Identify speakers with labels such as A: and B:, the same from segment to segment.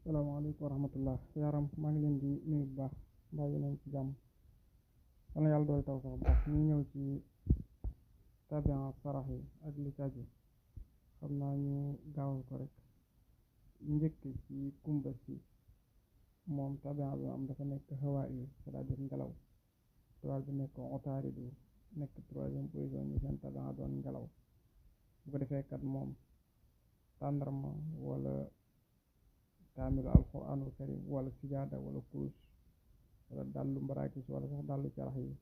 A: salaamaaleykum wa rahmatullah yaram maa ngi leen di nuyu bu baax mbaa yéen a ngi ci jàmm yal na yàlla doole taw sax bu baax ñu ñëw ci tabian sarax yi ak li ci aju xam naa ñu gaawal ko rek njëkk ci kumba si moom tabian bi am dafa nekk hawaa yi c'est-à-dire ngelaw tubaab bi nekk otaaridu nekk troisième position ñu seen tabian doon ngelaw bu ko defee kat moom tàndarma wala kaamilu alquranul karim wala sijaada wala kurus wala dàllu mbarakis wala sax dàllu carax yi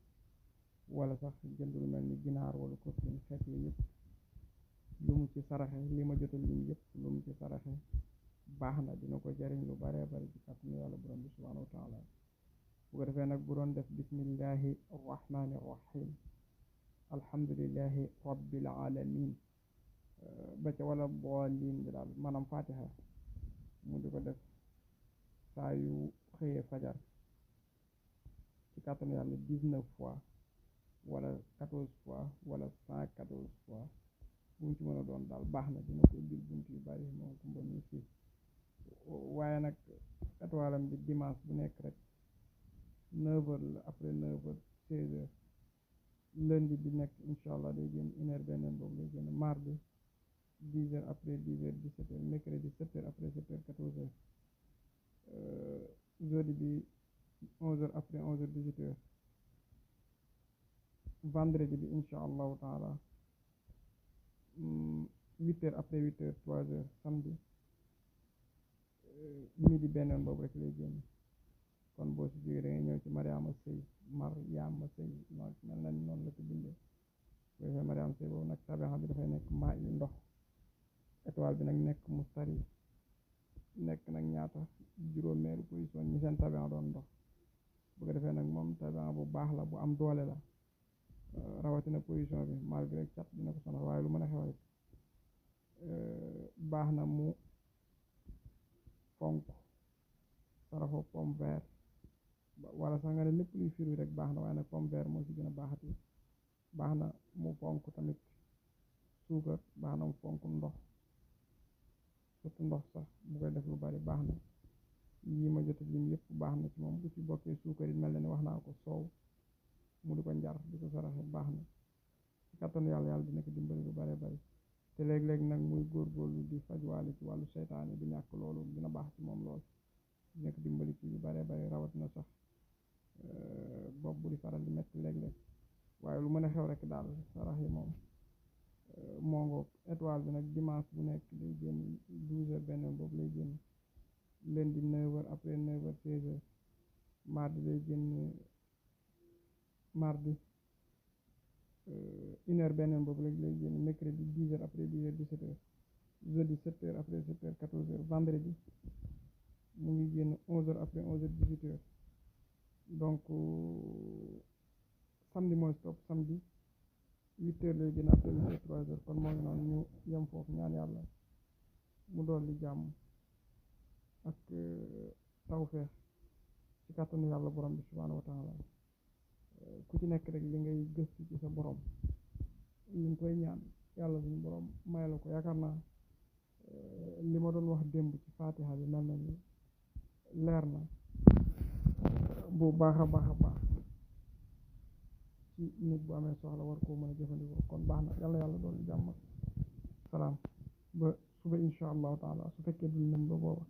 A: wala sax jënd lu mel ni ginaar wala costume xeet yi yëpp lu mu ci saraxe li ma jotal lim yëpp lu mu ci saraxe baax na dina ko jariñ lu baree bari ci kàttanu yàlla borom bi subhanahu wa taala bu ko defee nag bu doon def bismillahi arrahmani arrahim alhamdulillahi rabbil alamin ba ca wala boolin bi daal maanaam fatiha mu di ko def saa yu xëyee fajar ci kàttanu yàlla 19 fois wala 14 fois wala 114 fois bu mu ci mën a doon daal baax na dina ko ubbil bunt yu bari moom kumba mi fii waaye nag étoilam bi dimanche bu nekk rek 9h la après 9h 16h lundi bi nekk incha allah day génn 1h beneen boobu lay génn mardi 10h après 10h 17h mercredi 7h après 7h 14h jeudi bi 11h après 11h 18h vendredi bi incha allahu taala 8h après 8h 3h samedi midi beneen boobu rek lay génn kon boo si jógee da ngay ñëw ci Mariama Sëy noonu mel na ni noonu la ko bindee boo defee Mariama Sëy boobu nag tabixa bi dafay nekk maa yu ndox étoile bi nag nekk mustari nekk nag ñaata juróomeelu position ñi seen tabixa doon ndox bu ko defee nag moom tabixa bu baax la bu am doole la rawatina position bi malgré cat dina ko sonal waaye lu mën a xew rek baax na mu fonk saraxo pomme vert wala sax nga ne lépp luy firi rek baax na waaye nag pomme vert moo ci gën a baaxati baax na mu fonk tamit suukar baax na mu fonk ndox surtout ndox sax bu koy def lu bari baax na yi ma jot lim yëpp baax na ci moom bu ci bokkee suukar yi mel na ni wax naa ko soow mu di ko njar di ko saraxe baax na ci kattanu yàlla dina ko dimbali lu bare bari te léeg-léeg nag muy góorgóorlu di fajwaale ci wàllu seytaane du ñàkk loolu dina baax ci moom lool dina ko dimbali ci yu bare bari rawatina sax bopp bu di faral di metti léeg-léeg waaye lu mën a xew rek daal sarax yi moom mongoog étoile bi nag dimanche bu nekk day génn 12h beneen boobu lay génn lundi 9h après 9h 16h mardi lay génn mardi 1h beneen boobu lay génn mercredi 10h après 10h 17h jeudi 7h après 7h 14h vendredi mu ngi génn 11h après 11h 18h donc samedi mooy stop samedi 8h lay génn après 8h 3h kon moo ngi noonu ñu yem foofu ñaan yàlla mu doon li jàmm ak tawfeex ci kàttanu yàlla borom bi subhaanahu wa taala ku ci nekk rek li ngay gëstu ci sa borom li nga koy ñaan yàlla suñu borom may la ko yaakaar naa li ma doon wax démb ci fatiha bi mel na ni leer na bu baax a baax a baax ci nit bu amee soxla war koo mën a jëfandikoo kon baax na yàlla doon jàmm ak salaam ba suba incha allahu taala su fekkee dul nem ba booba